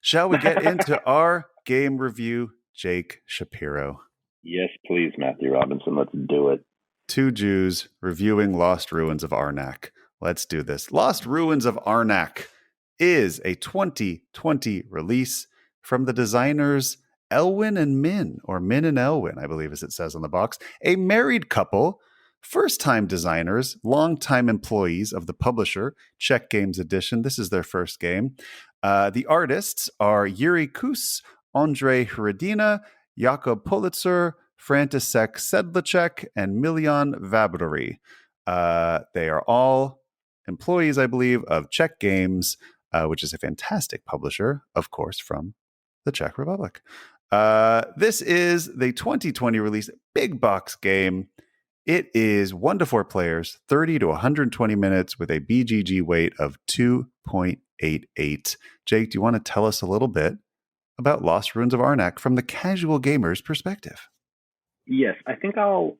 Shall we get into our game review, Jake Shapiro? Yes, please, Matthew Robinson. Let's do it. Two Jews reviewing Lost Ruins of Arnak. Let's do this. Lost Ruins of Arnak is a 2020 release from the designers Elwin and Min, or Min and Elwin, I believe, as it says on the box. A married couple, first-time designers, long-time employees of the publisher, Czech Games Edition. This is their first game. The artists are Yuri Kus, Andrei Hradina, Jakob Politzer, František Sedlacek, and Miljan Vabrory. They are all employees, I believe, of Czech Games, which is a fantastic publisher, of course, from the Czech Republic. This is the 2020 release big box game. It is 1 to 4 players, 30 to 120 minutes with a BGG weight of 2.88. Jake, do you want to tell us a little bit about Lost Ruins of Arnak from the casual gamer's perspective? Yes, I think I'll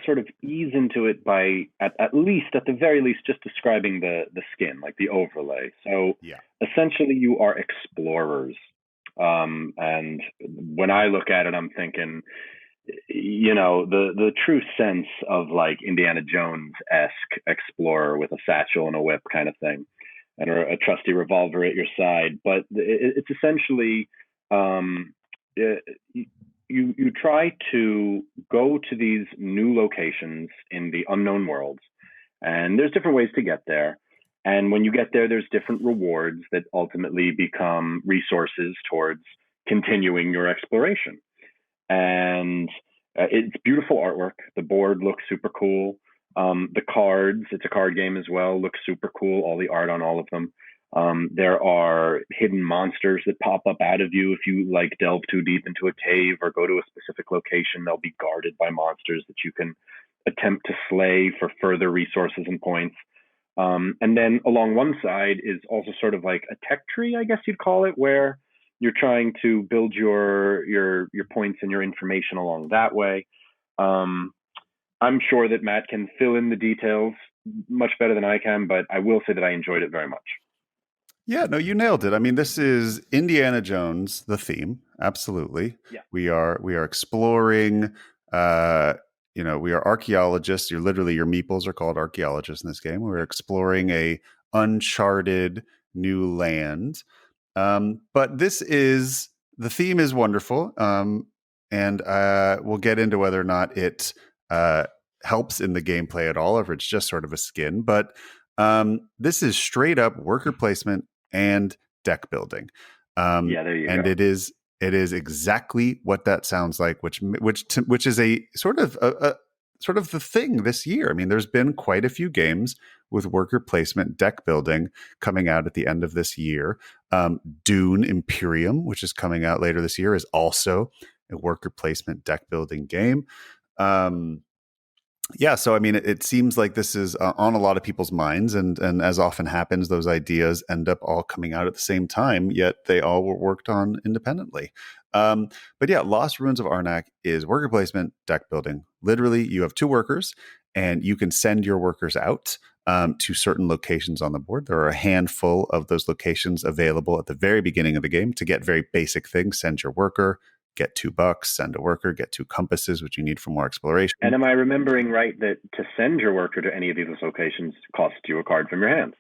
sort of ease into it by at the very least just describing the skin, like the overlay. So essentially you are explorers. And when I look at it, I'm thinking, the true sense of like Indiana Jones-esque explorer with a satchel and a whip kind of thing, and a trusty revolver at your side. But it's essentially you try to go to these new locations in the unknown worlds, and there's different ways to get there. And when you get there, there's different rewards that ultimately become resources towards continuing your exploration. And it's beautiful artwork. The board looks super cool. The cards, it's a card game as well, look super cool. All the art on all of them. There are hidden monsters that pop up out of you if you like delve too deep into a cave or go to a specific location. They'll be guarded by monsters that you can attempt to slay for further resources and points. And then along one side is also sort of like a tech tree, I guess you'd call it, where you're trying to build your points and your information along that way. I'm sure that Matt can fill in the details much better than I can, but I will say that I enjoyed it very much. Yeah, no, you nailed it. I mean, this is Indiana Jones, the theme. Absolutely. Yeah. We are exploring, we are archaeologists. Your meeples are called archaeologists in this game. We're exploring a uncharted new land. But the theme is wonderful. And we'll get into whether or not it helps in the gameplay at all, or if it's just sort of a skin. But this is straight up worker placement and deck building. There you go. It is exactly what that sounds like, which is a sort of the thing this year. I mean, there's been quite a few games with worker placement deck building coming out at the end of this year. Dune Imperium, which is coming out later this year, is also a worker placement deck building game. So I mean, it seems like this is on a lot of people's minds, and as often happens, those ideas end up all coming out at the same time, yet they all were worked on independently. But yeah, Lost Ruins of Arnak is worker placement, deck building. Literally, you have 2 workers, and you can send your workers out to certain locations on the board. There are a handful of those locations available at the very beginning of the game to get very basic things. Send your worker, get $2, send a worker, get 2 compasses, which you need for more exploration. And am I remembering right that to send your worker to any of these locations costs you a card from your hand?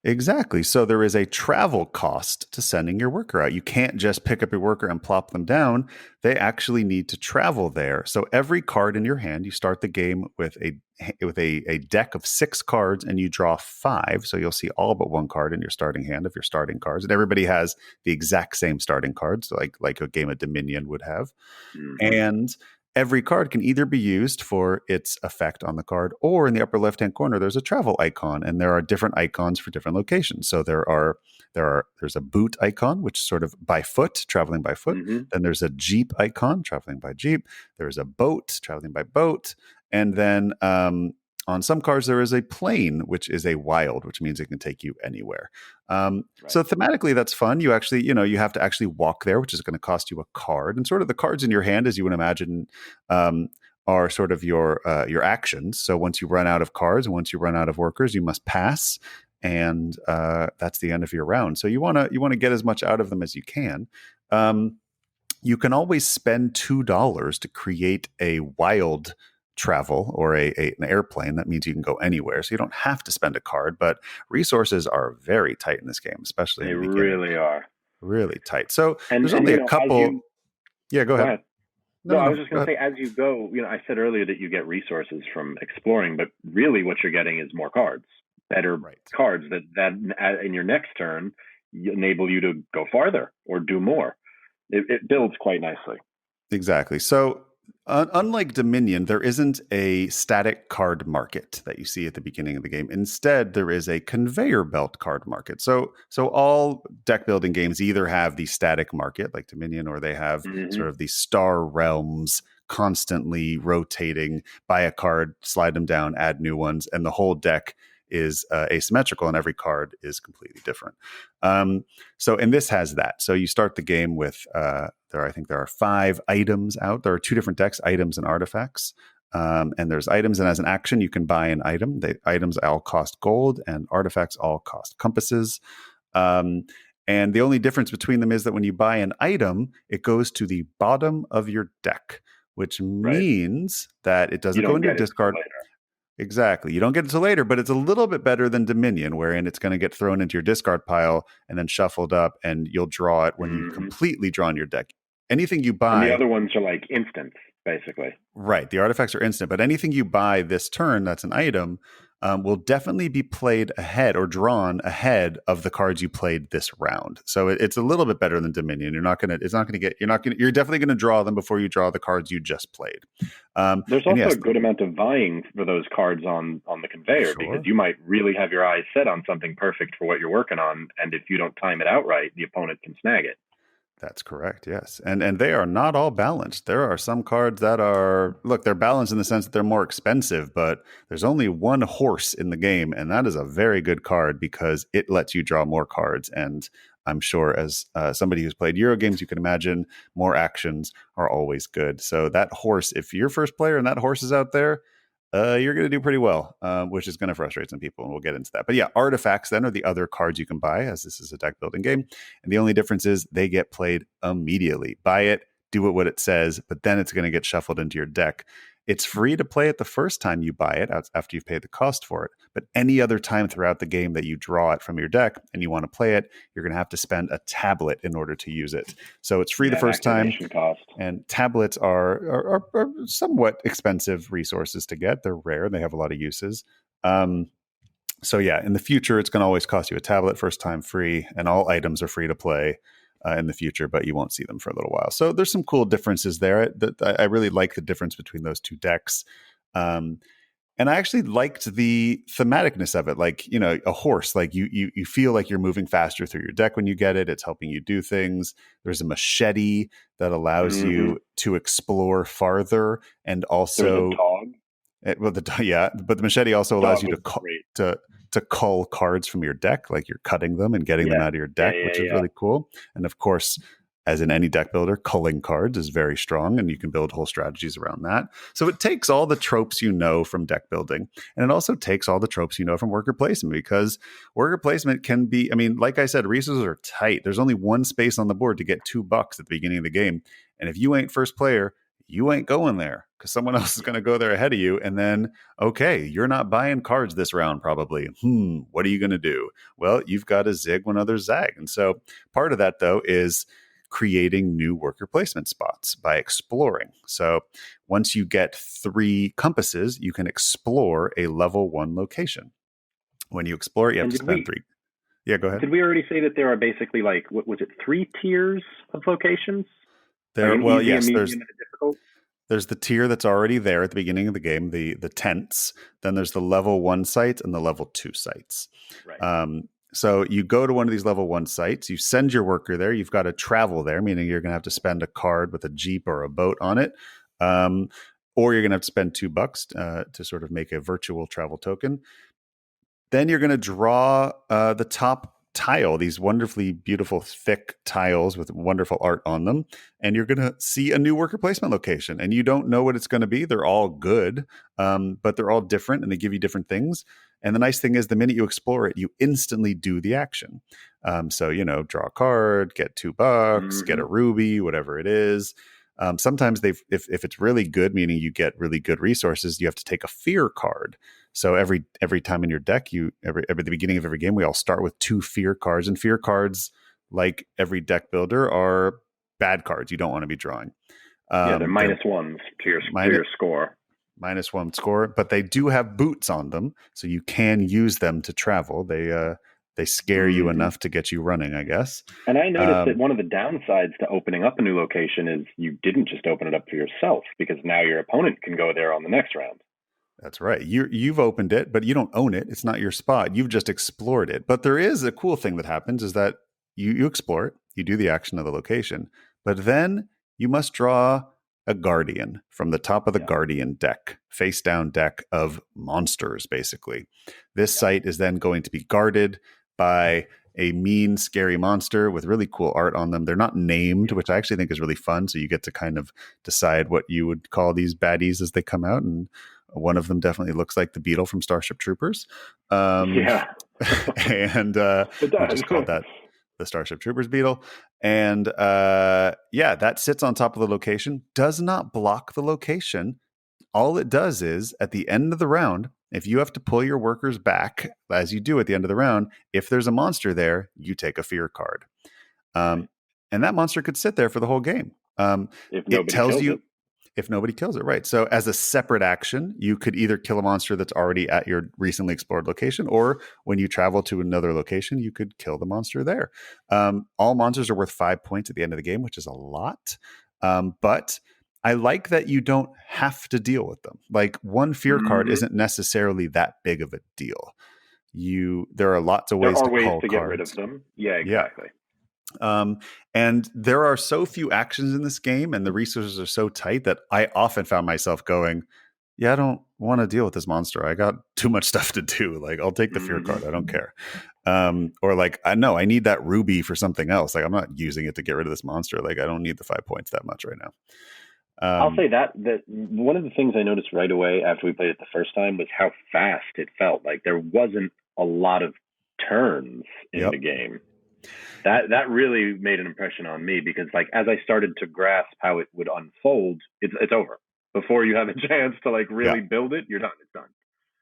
Exactly. So there is a travel cost to sending your worker out. You can't just pick up your worker and plop them down. They actually need to travel there. So every card in your hand, you start the game with a deck of 6 cards, and you draw 5. So you'll see all but 1 card in your starting hand of your starting cards. And everybody has the exact same starting cards, like a game of Dominion would have. Mm-hmm. And every card can either be used for its effect on the card, or in the upper left-hand corner, there's a travel icon, and there are different icons for different locations. So there's a boot icon, which is sort of by foot, traveling by foot. Mm-hmm. Then there's a jeep icon, traveling by jeep. There's a boat, traveling by boat. And then on some cards, there is a plane, which is a wild, which means it can take you anywhere. Right. So thematically, that's fun. You actually, you have to actually walk there, which is going to cost you a card. And sort of the cards in your hand, as you would imagine, are sort of your actions. So once you run out of cards and once you run out of workers, you must pass. and that's the end of your round. So you want to get as much out of them as you can. You can always spend $2 to create a wild travel or an airplane. That means you can go anywhere, so you don't have to spend a card. But resources are very tight in this game, especially in They the beginning. really are. Really tight. So And there's only a as couple. you Yeah, go go ahead. ahead. No, No, no, I was no. just Go going to ahead. say, as you go, I said earlier that you get resources from exploring, but really what you're getting is more cards, better Right. cards that in your next turn enable you to go farther or do more. It builds quite nicely. Exactly. So, unlike Dominion, there isn't a static card market that you see at the beginning of the game. Instead, there is a conveyor belt card market. So all deck building games either have the static market, like Dominion, or they have Hmm. sort of the star realms constantly rotating. Buy a card, slide them down, add new ones, and the whole deck is asymmetrical, and every card is completely different. Um, and this has that. So you start the game with I think there are 5 items out. There are 2 different decks, items and artifacts. And there's items, and as an action, you can buy an item. The items all cost gold, and artifacts all cost compasses. Um, and the only difference between them is that when you buy an item, it goes to the bottom of your deck, which Right. means that it You doesn't go don't in your get it till discard. later. Exactly. You don't get it till later, but it's a little bit better than Dominion, wherein it's going to get thrown into your discard pile and then shuffled up, and you'll draw it when you've Hmm. completely drawn your deck. Anything you And the buy, other ones are like instants, basically. right, the artifacts are instant, but anything you buy this turn that's an item will definitely be played ahead or drawn ahead of the cards you played this round. So it's a little bit better than Dominion. You're definitely going to draw them before you draw the cards you just played. There's And also yes, a good amount of vying for those cards on the conveyor because sure. you might really have your eyes set on something perfect for what you're working on, and if you don't time it out right, the opponent can snag it. That's correct. Yes, and they are not all balanced. There are some cards that are they're balanced in the sense that they're more expensive, but there's only one horse in the game, and that is a very good card because it lets you draw more cards. And I'm sure, as somebody who's played Euro games, you can imagine more actions are always good. So that horse, if you're first player and that horse is out there, you're going to do pretty well, which is going to frustrate some people, and we'll get into that. But yeah, artifacts then are the other cards you can buy, as this is a deck building game, and the only difference is they get played immediately. Buy it, do it what it says, but then it's going to get shuffled into your deck. It's free to play it the first time you buy it after you've paid the cost for it. But any other time throughout the game that you draw it from your deck and you want to play it, you're going to have to spend a tablet in order to use it. So it's free the Yeah, an first time, activation cost. and tablets are somewhat expensive resources to get. They're rare. They have a lot of uses. So yeah, in the future, it's going to always cost you a tablet first time free, and all items are free to play in the future, but you won't see them for a little while. So there's some cool differences there. I really like the difference between those two decks. Um, and I actually liked the thematicness of it. Like, a horse, like you feel like you're moving faster through your deck when you get it. It's helping you do things. There's a machete that allows Hmm. you to explore farther, and There's a also dog. yeah, but the machete also allows Dog you was great. to cull cards from your deck, like you're cutting them and getting them Yeah, out of your yeah, deck, which yeah, is yeah. really cool. And of course, as in any deck builder, culling cards is very strong, and you can build whole strategies around that. So it takes all the tropes you know from deck building, and it also takes all the tropes you know from worker placement, because worker placement can be, I mean, like I said, resources are tight. There's only one space on the board to get $2 at the beginning of the game, and if you ain't first player, you ain't going there because someone else is going to go there ahead of you. And then, okay, you're not buying cards this round, probably. What are you going to do? Well, you've got to zig when others zag. And so part of that, though, is creating new worker placement spots by exploring. So once you get 3 compasses, you can explore a level 1 location. When you explore it, you have And to spend 3. Yeah, go ahead. did we already say that there are basically like what was it, 3 tiers of locations? Like There, an well, easy, a yes, there's medium, and a difficult? There's the tier that's already there at the beginning of the game, the tents. Then there's the level 1 sites and the level 2 sites. Right. So you go to one of these level 1 sites, you send your worker there. You've got to travel there, meaning you're going to have to spend a card with a jeep or a boat on it, um, or you're going to have to spend $2 to sort of make a virtual travel token. Then you're going to draw the top tile, these wonderfully beautiful, thick tiles with wonderful art on them. And you're going to see a new worker placement location. And you don't know what it's going to be. They're all good, but they're all different and they give you different things. And the nice thing is, the minute you explore it, you instantly do the action. So, draw a card, get $2, get a ruby, whatever it is. Sometimes if it's really good, meaning you get really good resources, you have to take a fear card. So every time in your deck, every the beginning of every game, we all start with 2 fear cards, and fear cards, like every deck builder, are bad cards you don't want to be drawing. They're -1s to your score. -1 score, but they do have boots on them, so you can use them to travel. They scare you enough to get you running, I guess. And I noticed that one of the downsides to opening up a new location is you didn't just open it up for yourself, because now your opponent can go there on the next round. That's right. You've opened it, but you don't own it. It's not your spot. You've just explored it. But there is a cool thing that happens is that you explore it, you do the action of the location, but then you must draw a guardian from the top of the guardian deck, face down deck of monsters, basically. This site is then going to be guarded by a mean, scary monster with really cool art on them. They're not named, which I actually think is really fun. So you get to kind of decide what you would call these baddies as they come out. And one of them definitely looks like the Beetle from Starship Troopers. And we just called that the Starship Troopers Beetle. And that sits on top of the location, does not block the location. All it does is, at the end of the round, if you have to pull your workers back, as you do at the end of the round, if there's a monster there, you take a fear card. And that monster could sit there for the whole game. It tells you if nobody kills it, right? So as a separate action, you could either kill a monster that's already at your recently explored location, or when you travel to another location, you could kill the monster there. All monsters are worth 5 points at the end of the game, which is a lot. But I like that you don't have to deal with them. Like, one fear card isn't necessarily that big of a deal. There are lots of ways to get rid of them. Yeah, exactly. And there are so few actions in this game, and the resources are so tight that I often found myself going, I don't want to deal with this monster. I got too much stuff to do. Like, I'll take the fear card. I don't care. Or like, I know I need that ruby for something else. Like, I'm not using it to get rid of this monster. Like, I don't need the 5 points that much right now. I'll say that one of the things I noticed right away after we played it the first time was how fast it felt. Like, there wasn't a lot of turns in the game. That really made an impression on me, because, like, as I started to grasp how it would unfold, it's over. Before you have a chance to, like, really build it, you're done. It's done.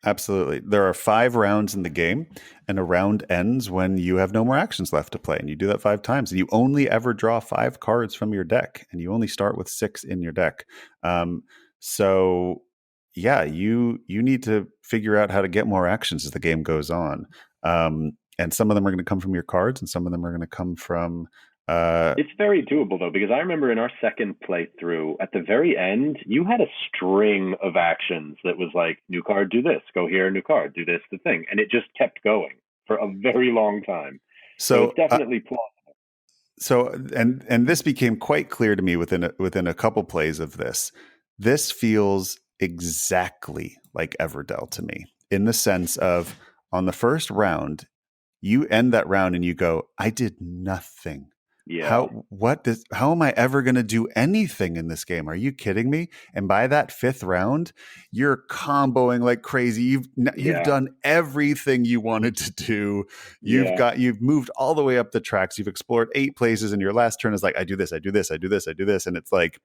Absolutely. There are 5 rounds in the game, and a round ends when you have no more actions left to play. And you do that 5 times, and you only ever draw 5 cards from your deck, and you only start with 6 in your deck. So you need to figure out how to get more actions as the game goes on. And some of them are going to come from your cards, and some of them are going to come from... It's very doable, though, because I remember in our second playthrough, at the very end, you had a string of actions that was like, new card, do this, go here, new card, do this, the thing. And it just kept going for a very long time. So it's definitely plausible. So, and this became quite clear to me within a couple plays of this. This feels exactly like Everdell to me, in the sense of, on the first round, you end that round and you go, I did nothing. Yeah. How am I ever going to do anything in this game? Are you kidding me? And by that 5th round, you're comboing like crazy. You've done everything you wanted to do. You've moved all the way up the tracks. You've explored 8 places, and your last turn is like, I do this, I do this, I do this, I do this. And it's like,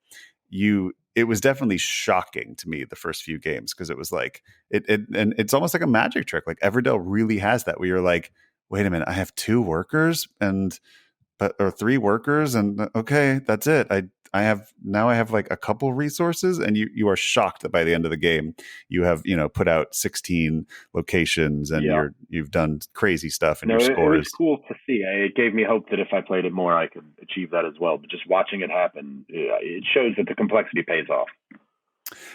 it was definitely shocking to me the first few games, because it was like, and it's almost like a magic trick. Like, Everdell really has that, where you're like, wait a minute, I have 2 workers or 3 workers, and okay, that's it. I have like a couple resources, and you are shocked that by the end of the game you have put out 16 locations, and you've done crazy stuff, and your scores. It was cool to see. It gave me hope that if I played it more, I could achieve that as well. But just watching it happen, it shows that the complexity pays off.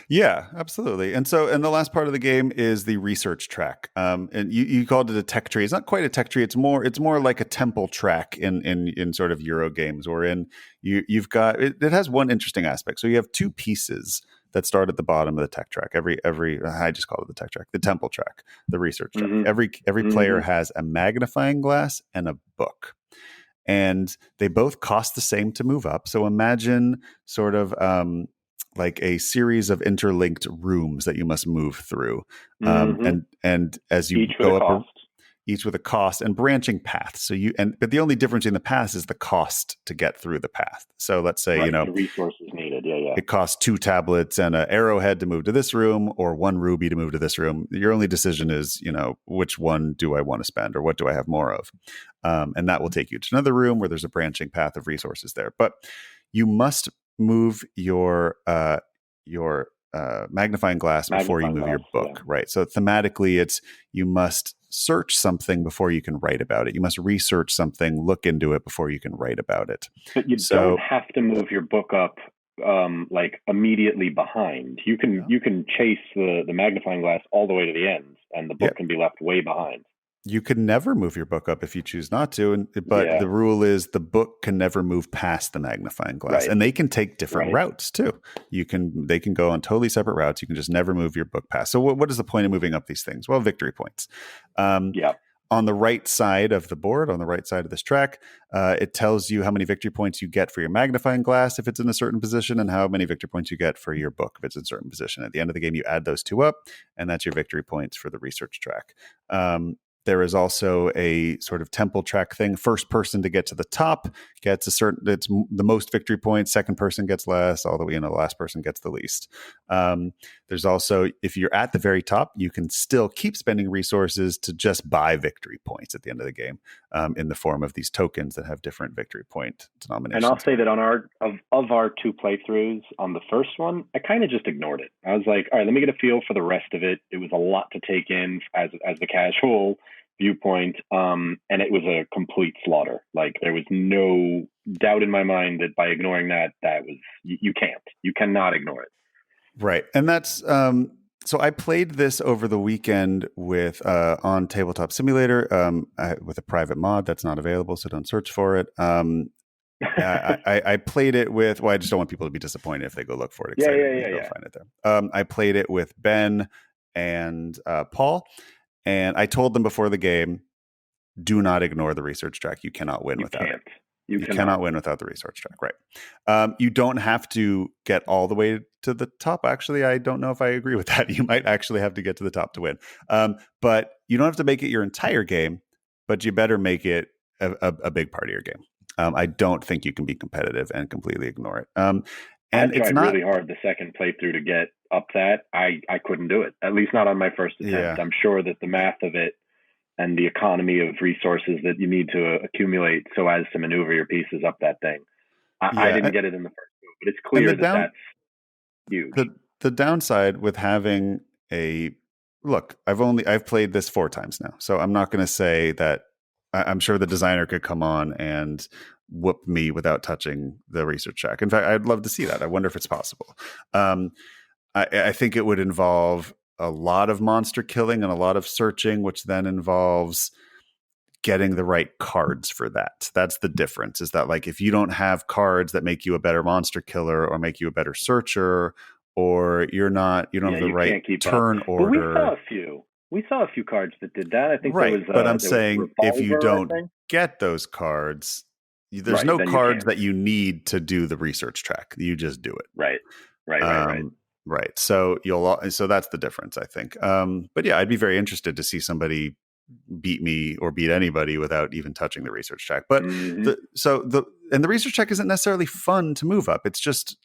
Yeah, absolutely. And the last part of the game is the research track. And you called it a tech tree. It's not quite a tech tree. It's more like a temple track in sort of Euro games, wherein you've got it has one interesting aspect. So you have 2 pieces that start at the bottom of the tech track. Every I just call it the tech track, the temple track, the research track. Mm-hmm. Every player Mm-hmm. has a magnifying glass and a book, and they both cost the same to move up. So imagine sort of like a series of interlinked rooms that you must move through, Mm-hmm. and as you Each with a go up, cost. each with a cost and branching paths. So but the only difference in the paths is the cost to get through the path. So let's say, Right, the resources needed. Yeah. it costs 2 tablets and an arrowhead to move to this room, or 1 ruby to move to this room. Your only decision is, which one do I want to spend, or what do I have more of? And that will take you to another room where there's a branching path of resources there. But you must move your magnifying glass before you move your book, yeah. right? So thematically, it's you must search something before you can write about it. You must research something, look into it before you can write about it. But you don't have to move your book up like immediately behind. You can chase the magnifying glass all the way to the end, and the book can be left way behind. You can never move your book up if you choose not to, but the rule is the book can never move past the magnifying glass, and they can take different routes too. They can go on totally separate routes. You can just never move your book past. So what is the point of moving up these things? Well, victory points. On the right side of the board, on the right side of this track, it tells you how many victory points you get for your magnifying glass if it's in a certain position, and how many victory points you get for your book if it's in a certain position. At the end of the game, you add those two up, and that's your victory points for the research track. There is also a sort of temple track thing. First person to get to the top gets it's the most victory points. Second person gets less, all the way, the last person gets the least. There's also, if you're at the very top, you can still keep spending resources to just buy victory points at the end of the game, in the form of these tokens that have different victory point denominations. And I'll say that on our 2 playthroughs, on the first one, I kind of just ignored it. I was like, all right, let me get a feel for the rest of it. It was a lot to take in as the casual viewpoint, and it was a complete slaughter. Like, there was no doubt in my mind that by ignoring that was you cannot ignore it. Right. And that's so I played this over the weekend with on Tabletop Simulator with a private mod that's not available, so don't search for it. I played it with, I just don't want people to be disappointed if they go look for it. Go find it there. I played it with Ben and Paul, and I told them before the game, do not ignore the research track. You cannot win without it. You cannot win without the research track, right? You don't have to get all the way to the top. Actually, I don't know if I agree with that. You might actually have to get to the top to win. But you don't have to make it your entire game, but you better make it a big part of your game. I don't think you can be competitive and completely ignore it. And I tried really hard the second playthrough to get up that. I couldn't do it, at least not on my first attempt. Yeah. I'm sure that the math of it and the economy of resources that you need to accumulate so as to maneuver your pieces up that thing. I didn't get it in the first move, but it's clear that's huge. The downside with having I've played this 4 times now, so I'm not going to say that. I'm sure the designer could come on and whoop me without touching the research track. In fact, I'd love to see that. I wonder if it's possible. I think it would involve a lot of monster killing and a lot of searching, which then involves getting the right cards for that. That's the difference, is that, like, if you don't have cards that make you a better monster killer or make you a better searcher, or you don't have the right turn order. But we saw a few cards that did that. I think right. There was, but I'm saying if you don't get those cards, there's no cards that you need to do the research track. You just do it. Right. Right. So so that's the difference, I think. But yeah, I'd be very interested to see somebody beat me or beat anybody without even touching the research track. But the research track isn't necessarily fun to move up. It's just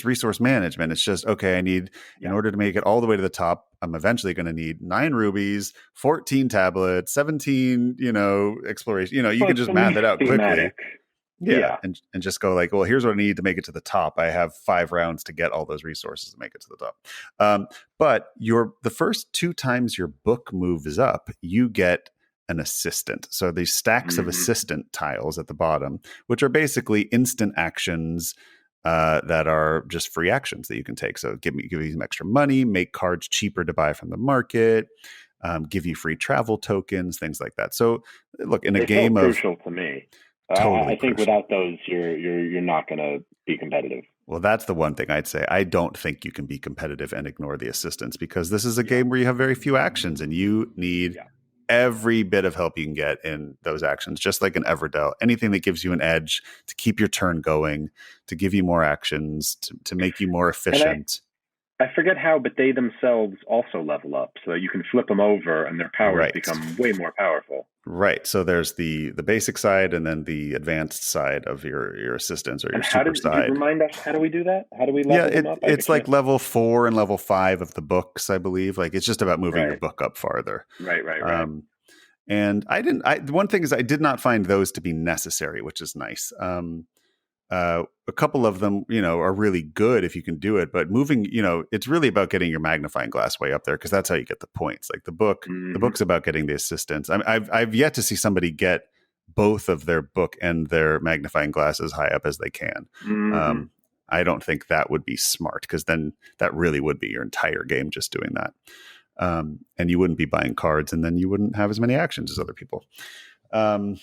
resource management. It's just, okay, I need, in order to make it all the way to the top, I'm eventually going to need 9 rubies, 14 tablets, 17, exploration. You can just math it out quickly. Yeah. And just go like, well, here's what I need to make it to the top. I have 5 rounds to get all those resources to make it to the top. But the first 2 times your book moves up, you get an assistant. So these stacks of assistant tiles at the bottom, which are basically instant actions that are just free actions that you can take. So give you some extra money, make cards cheaper to buy from the market, give you free travel tokens, things like that. So look, in a game of crucial to me. Totally I think without those, you're not going to be competitive. Well, that's the one thing I'd say. I don't think you can be competitive and ignore the assistance, because this is a Yeah, game where you have very few actions and you need yeah. every bit of help you can get in those actions, just like an Everdell. Anything that gives you an edge to keep your turn going, to give you more actions, to make you more And efficient. I forget how, but they themselves also level up, so that you can flip them over, and their powers Right. become way more powerful. Right. So there's the basic side and then the advanced side of your assistance or your And how super do you side. remind us? How do we do that? How do we Yeah, level them up? I it's like can't. level 4 and level 5 of the books, I believe. Like it's just about moving your Right, book up farther. right. Um, and I didn't. The one thing is I did not find those to be necessary, which is nice. A couple of them, are really good if you can do it. But moving, it's really about getting your magnifying glass way up there, because that's how you get the points. Like the Hmm. book's about getting the assistance. I mean, I've yet to see somebody get both of their book and their magnifying glass as high up as they can. Hmm. Um, I don't think that would be smart, because then that really would be your entire game just doing that. And you wouldn't be buying cards, and then you wouldn't have as many actions as other people. Um,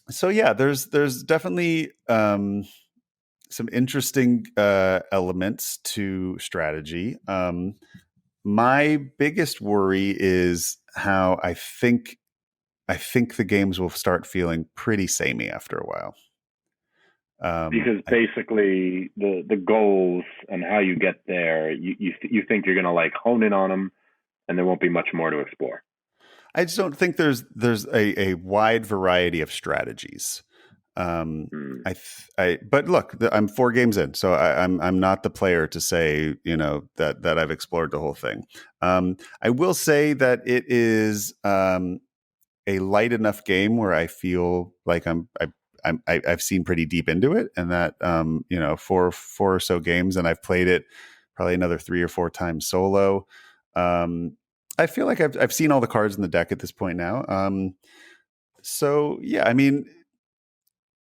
so yeah, there's definitely some interesting elements to strategy. My biggest worry is how I think the games will start feeling pretty samey after a while. Because I basically, the goals and how you get there, you think you're gonna like hone in on them, and there won't be much more to explore. I just don't think there's a wide variety of strategies. Um, Mm. but look, I'm 4 games in, so I'm not the player to say that I've explored the whole thing. I will say that it is a light enough game where I feel like I've seen pretty deep into it, and that four or so games, and I've played it probably another 3 or 4 times solo. I feel like I've seen all the cards in the deck at this point now. So yeah, I mean,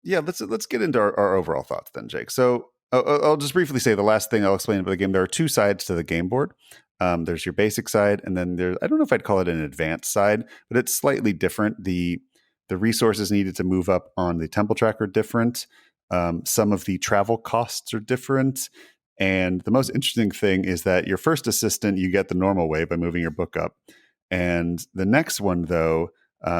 yeah, let's get into our overall thoughts then, Jake. So I'll just briefly say the last thing I'll explain about the game. There are 2 sides to the game board. There's your basic side, and then I don't know if I'd call it an advanced side, but it's slightly different. The resources needed to move up on the temple track are different. Some of the travel costs are different. And the most interesting thing is that your first assistant, you get the normal way by moving your book up. And the next one, though,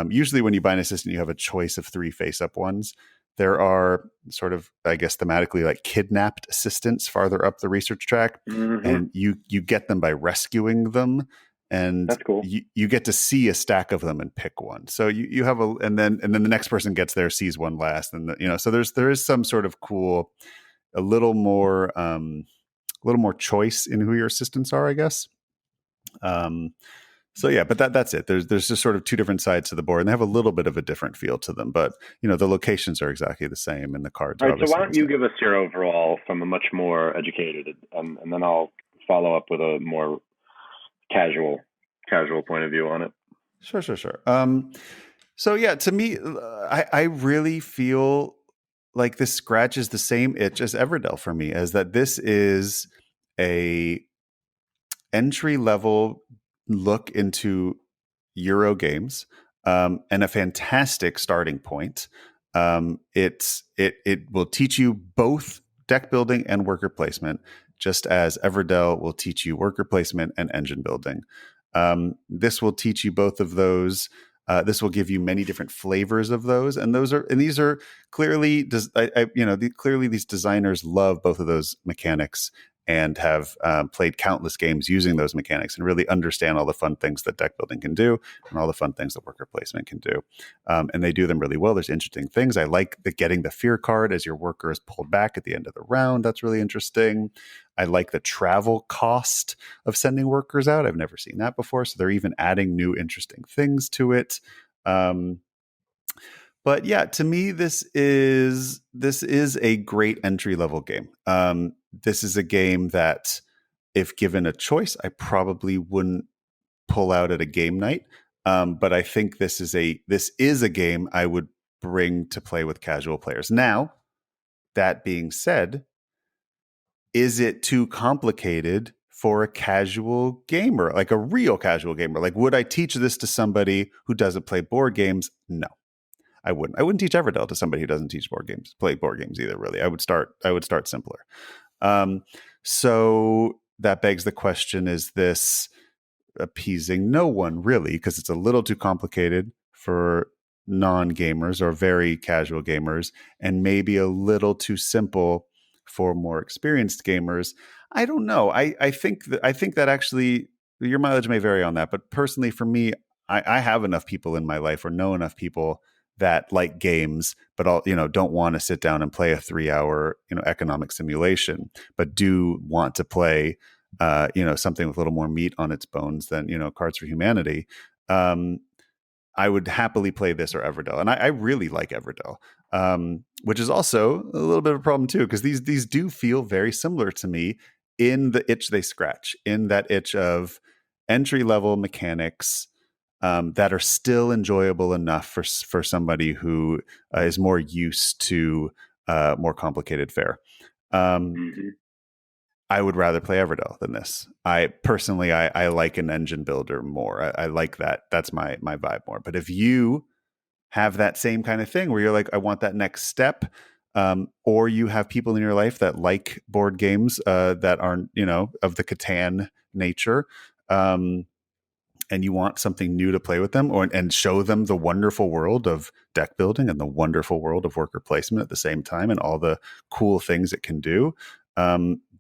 usually when you buy an assistant, you have a choice of 3 face up ones. There are sort of, I guess, thematically like kidnapped assistants farther up the research track, Hmm. and you get them by rescuing them, and That's cool. you get to see a stack of them and pick one. So you have and then the next person gets there, sees one last, and so there is some sort of cool, a little more choice in who your assistants are, I guess. Um, so yeah, but that's it. There's just sort of 2 different sides to the board, and they have a little bit of a different feel to them. But the locations are exactly the same, and the cards All are right, so why obviously the don't you same. give us your overall from a much more educated, and then I'll follow up with a more casual casual point of view on it. Sure. So yeah, to me, I really feel like this scratches the same itch as Everdell for me, as that this is a entry level look into Euro games, and a fantastic starting point. It will teach you both deck building and worker placement, just as Everdell will teach you worker placement and engine building. This will teach you both of those. This will give you many different flavors of those, and these are clearly, clearly these designers love both of those mechanics, and have played countless games using those mechanics, and really understand all the fun things that deck building can do, and all the fun things that worker placement can do. And they do them really well. There's interesting things. I like getting the fear card as your worker is pulled back at the end of the round. That's really interesting. I like the travel cost of sending workers out. I've never seen that before. So they're even adding new interesting things to it. Um, but yeah, to me, this is a great entry level game. This is a game that, if given a choice, I probably wouldn't pull out at a game night. But I think this is a game I would bring to play with casual players. Now, that being said, is it too complicated for a casual gamer, like a real casual gamer? Like, would I teach this to somebody who doesn't play board games? No, I wouldn't teach Everdell to somebody who doesn't play board games either. Really, I would start simpler. Um, so that begs the question: is this appeasing no one really, because it's a little too complicated for non-gamers or very casual gamers, and maybe a little too simple for more experienced gamers? I don't know. I think that actually your mileage may vary on that, but personally for me, I have enough people in my life or know enough people that like games, but all don't want to sit down and play a 3 hour economic simulation, but do want to play something with a little more meat on its bones than Cards for Humanity. Um, I would happily play this or Everdell, and I really like Everdell, which is also a little bit of a problem too, because these do feel very similar to me in the itch they scratch, in that itch of entry level mechanics that are still enjoyable enough for somebody who is more used to more complicated fare. Um, Mm-hmm. I would rather play Everdell than this. I personally, I like an engine builder more. I like that. That's my vibe more. But if you have that same kind of thing where you're like, I want that next step, or you have people in your life that like board games that aren't, of the Catan nature, and you want something new to play with them and show them the wonderful world of deck building and the wonderful world of worker placement at the same time and all the cool things it can do,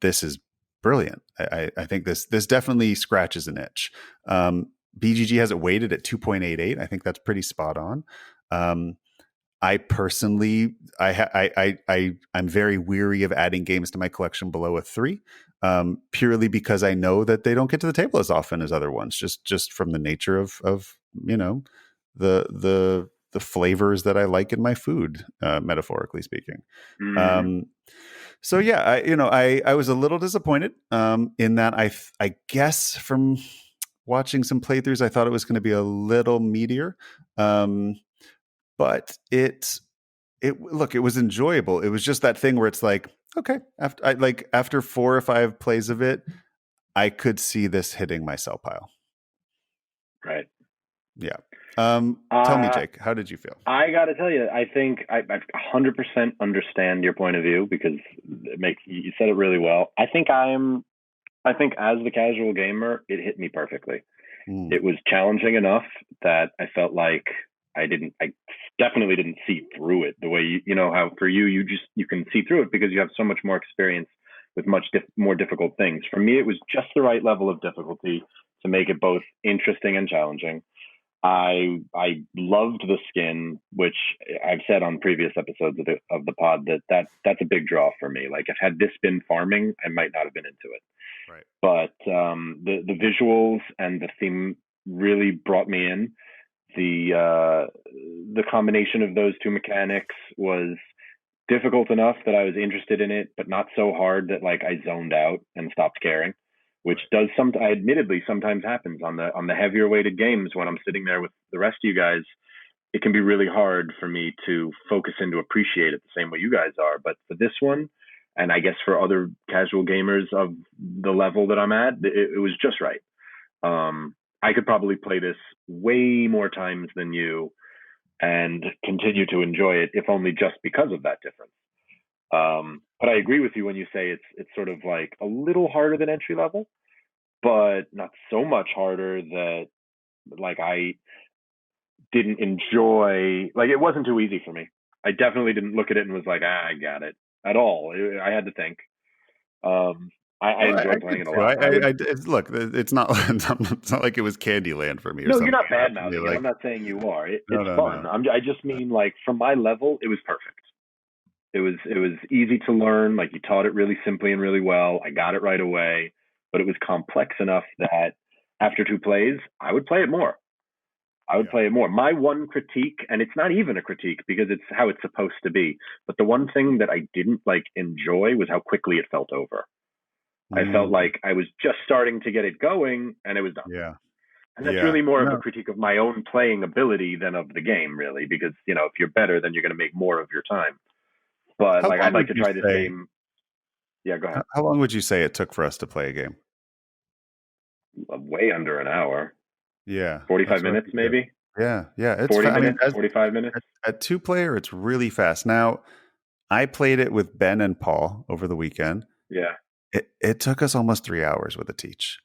this is brilliant. I think this definitely scratches an itch. BGG has it weighted at 2.88. I think that's pretty spot on. I personally, I'm very weary of adding games to my collection below a 3, purely because I know that they don't get to the table as often as other ones, just from the nature of the flavors that I like in my food, metaphorically speaking. Mm-hmm. Um, so yeah, I was a little disappointed in that I guess from watching some playthroughs, I thought it was going to be a little meatier. But it was enjoyable. It was just that thing where it's like, okay, after 4 or 5 plays of it, I could see this hitting my sell pile. Right. Yeah. Tell me, Uh, Jake, how did you feel? I got to tell you, I think I 100% understand your point of view because you said it really well. I think as the casual gamer, it hit me perfectly. Mm, It was challenging enough that I felt like I definitely didn't see through it the way you know how for you can see through it because you have so much more experience with much more difficult things. For me, it was just the right level of difficulty to make it both interesting and challenging. I loved the skin, which I've said on previous episodes of the pod that's a big draw for me. Like if had this been farming, I might not have been into it. right. But the visuals and the theme really brought me in. The combination of those two mechanics was difficult enough that I was interested in it, but not so hard that like I zoned out and stopped caring, which Right. does admittedly sometimes happens on the heavier weighted games when I'm sitting there with the rest of you guys. It can be really hard for me to focus and to appreciate it the same way you guys are. But for this one, and I guess for other casual gamers of the level that I'm at, it was just right. I could probably play this way more times than you and continue to enjoy it, if only just because of that difference. But I agree with you when you say it's sort of like a little harder than entry level, but not so much harder that like I didn't enjoy. Like it wasn't too easy for me. I definitely didn't look at it and was like, I got it at all. I had to think. Um, I Well, I enjoyed playing did it a too. lot. I would. Look, it's not it's not like it was Candyland for me or No, you're something. not bad For me, mouthing it. I'm like, not saying you are. no, It's no, fun. no. I just mean like from my level, it was perfect. It was easy to learn. Like you taught it really simply and really well. I got it right away, but it was complex enough that after 2 plays, I would play it more. I would Yeah. play it more. My one critique, and it's not even a critique because it's how it's supposed to be, but the one thing that I didn't like enjoy was how quickly it felt over. I felt Mm, like I was just starting to get it going and it was done. yeah. And that's Yeah. really more of a No. critique of my own playing ability than of the game, really, because if you're better, then you're going to make more of your time. But How like, long I'd like would to you try this say? game. Yeah, go ahead. How long would you say it took for us to play a game? Way under an hour, Yeah, 45 that's what I minutes, think too. maybe Yeah, yeah, it's 40 I mean, minutes, 45 minutes. at 2 player, it's really fast. Now, I played it with Ben and Paul over the weekend, Yeah. It took us almost 3 hours with a teach.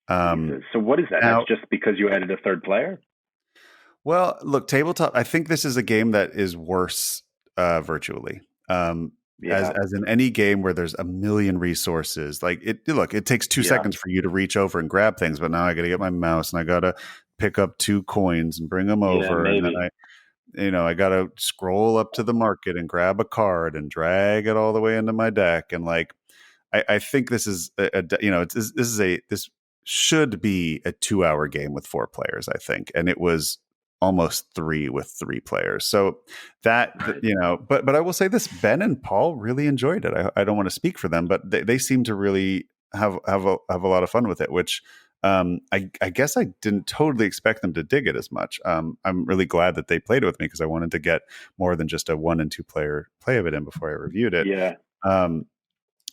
Jesus. So what is that? That's Now, just because you added a third player? well, look, tabletop. I think this is a game that is worse virtually. Um, as Yeah. as in any game where there's a million resources, like it. Look, it takes two Yeah. seconds for you to reach over and grab things, but now I got to get my mouse and I got to pick up two coins and bring them Yeah, over, and then maybe. I got to scroll up to the market and grab a card and drag it all the way into my deck, and like I think this is this should be a 2 hour game with four players, I think, and it was almost three with three players. So Right. but I will say this: Ben and Paul really enjoyed it. I don't want to speak for them, but they seem to really have a lot of fun with it, which. I guess I didn't totally expect them to dig it as much. I'm really glad that they played it with me because I wanted to get more than just a 1 and 2 player play of it in before I reviewed it. Yeah. Um,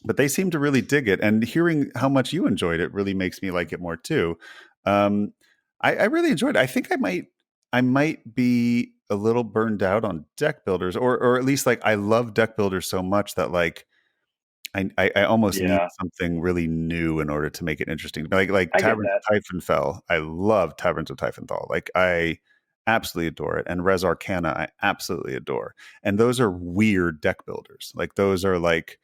but they seem to really dig it, and hearing how much you enjoyed it really makes me like it more too. um, I really enjoyed it. I think I might be a little burned out on deck builders, or at least like I love deck builders so much that like I almost need Yeah. something really new in order to make it interesting. Like I get Taverns that. of Typhonfell. I love Taverns of Typhonfell. Like I absolutely adore it. And Res Arcana, I absolutely adore. And those are weird deck builders. Like those are like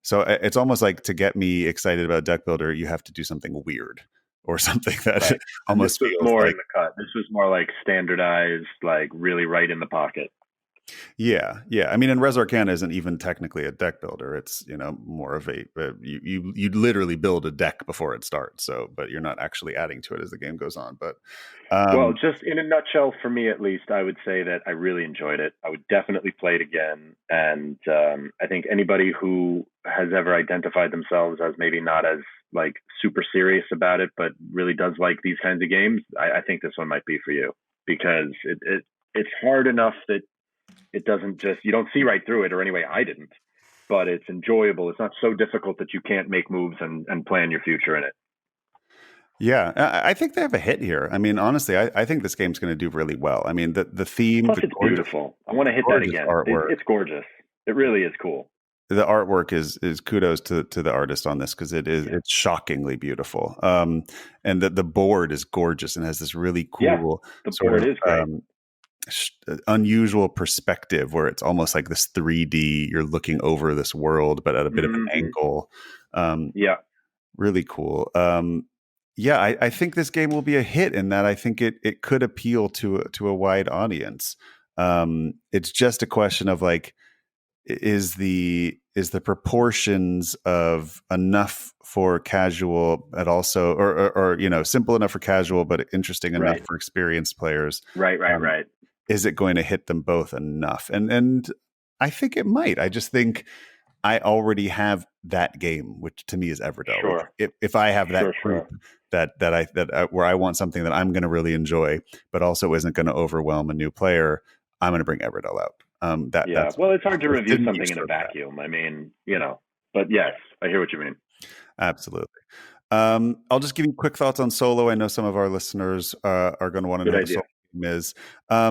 so it's almost like to get me excited about deck builder, you have to do something weird or something that Right. And this almost was feels more like in the cut. This was more like standardized, like really right in the pocket. yeah. I mean, and Res Arcana isn't even technically a deck builder. It's more of you literally build a deck before it starts. So, but you're not actually adding to it as the game goes on. But Well, um, just in a nutshell, for me at least, I would say that I really enjoyed it. I would definitely play it again. And I think anybody who has ever identified themselves as maybe not as like super serious about it, but really does like these kinds of games, I think this one might be for you because it's hard enough that it doesn't just, you don't see right through it, or anyway, I didn't, but it's enjoyable. It's not so difficult that you can't make moves and plan your future in it. yeah, I think they have a hit here. I mean, honestly, I think this game's going to do really well. I mean, the theme, Plus, it's beautiful. I want to hit that gorgeous again. artwork. It's gorgeous. It really is cool. The artwork is kudos to the artist on this because Yeah. it's shockingly beautiful. And the board is gorgeous and has this really Yeah. cool The sort board of is great. unusual perspective where it's almost like this 3D. You're looking over this world, but at a bit of an Hmm. angle. Um, Yeah. really cool. Yeah, I think this game will be a hit in that I think it could appeal to a wide audience. It's just a question of like is the proportions of enough for casual but also or simple enough for casual but interesting enough Right. for experienced players. Right. Right. um, Right. is it going to hit them both enough? And I think it might. I just think I already have that game, which to me is Everdell. Like Sure. if I have that Sure. group Sure. where I want something that I'm going to really enjoy, but also isn't going to overwhelm a new player, I'm going to bring Everdell out. Yeah. That's Well, it's hard to the review thin something niche in a of that. vacuum. I mean, but yes, I hear what you mean. Absolutely. I'll just give you quick thoughts on Solo. I know some of our listeners are going to want to know Good what a idea. Solo game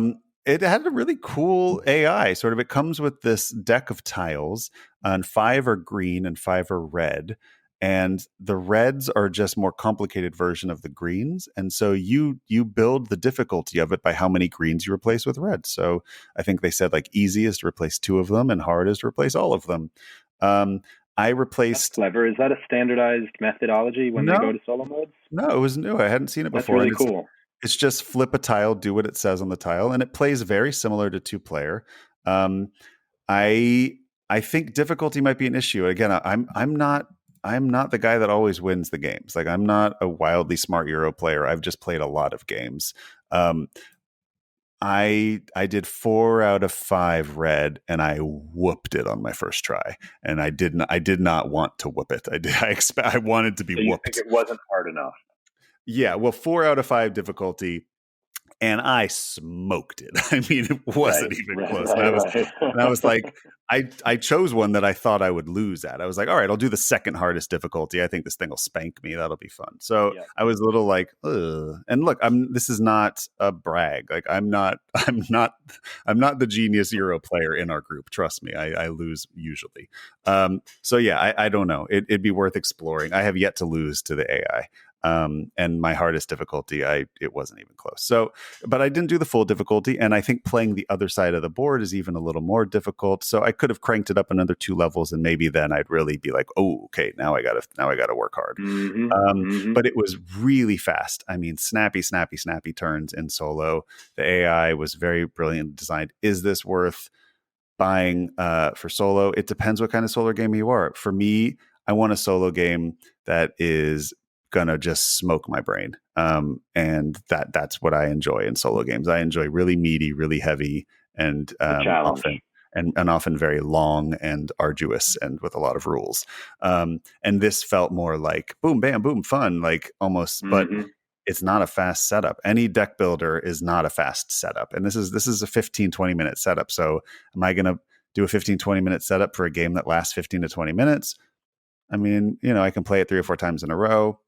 is. It had a really cool AI. Sort of, it comes with this deck of tiles, and five are green and five are red. And the reds are just more complicated version of the greens, and so you build the difficulty of it by how many greens you replace with red. So I think they said like easy is to replace two of them, and hard is to replace all of them. Um, I That's replaced clever. Is that a standardized methodology when they go no, to solo modes? no, it was new. I hadn't seen it That's before, really and cool. it's just flip a tile, do what it says on the tile, and it plays very similar to two player. Um, I I think difficulty might be an issue. Again, I'm not the guy that always wins the games. Like I'm not a wildly smart Euro player. I've just played a lot of games. Um, I did 4 out of 5 red, and I whooped it on my first try. And I did not want to whoop it. I wanted to be So you think whooped. it wasn't hard enough? Yeah, well, 4 out of 5 difficulty. and I smoked it. I mean, it wasn't even close. Right. And I was like, I chose one that I thought I would lose at. I was like, all right, I'll do the second hardest difficulty. I think this thing will spank me. That'll be fun. So Yep. I was a little like, ugh. And look, this is not a brag. Like I'm not the genius Euro player in our group. Trust me, I lose usually. So yeah, I don't know. It'd be worth exploring. I have yet to lose to the AI. And my hardest difficulty, it wasn't even close. So, but I didn't do the full difficulty, and I think playing the other side of the board is even a little more difficult. So I could have cranked it up another 2 levels, and maybe then I'd really be like, oh, okay, now I gotta work hard. But it was really fast. I mean, snappy turns in solo. The AI was very brilliantly designed. Is this worth buying for solo? It depends what kind of solo game you are. For me, I want a solo game that is gonna just smoke my brain, and that's what I enjoy in solo games. I enjoy really meaty, really heavy, and often very long and arduous and with a lot of rules. And this felt more like boom, bam, boom, fun, like almost, but it's not a fast setup. Any deck builder is not a fast setup, and this is a 15-20 minute setup. So am I gonna do a 15-20 minute setup for a game that lasts 15 to 20 minutes? I mean, I can play it 3 or 4 times in a row.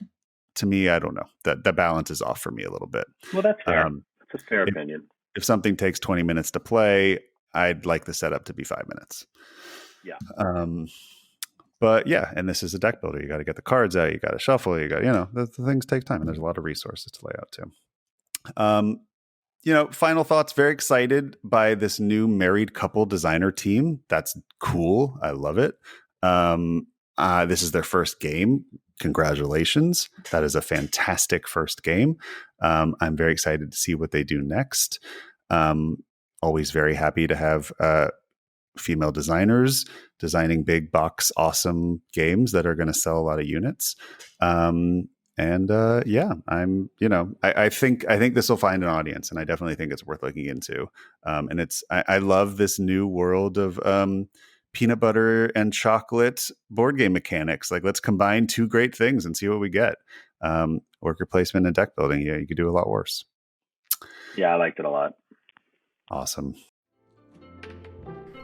To me, I don't know. The balance is off for me a little bit. Well, that's fair. That's a fair opinion. If something takes 20 minutes to play, I'd like the setup to be 5 minutes. Yeah. But yeah, and this is a deck builder. You got to get the cards out. You got to shuffle. You got, the things take time, and there's a lot of resources to lay out too. Final thoughts. Very excited by this new married couple designer team. That's cool. I love it. This is their first game. Congratulations. That is a fantastic first game. I'm very excited to see what they do next. Always very happy to have female designers designing big box, awesome games that are going to sell a lot of units. I think this will find an audience, and I definitely think it's worth looking into. And I love this new world of peanut butter and chocolate board game mechanics. Like, let's combine 2 great things and see what we get. Worker placement and deck building. Yeah, you could do a lot worse. Yeah, I liked it a lot. Awesome.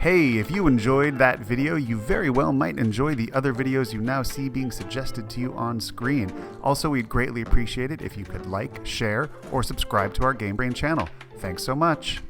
Hey, if you enjoyed that video, you very well might enjoy the other videos you now see being suggested to you on screen. Also, we'd greatly appreciate it if you could like, share, or subscribe to our Game Brain channel. Thanks so much.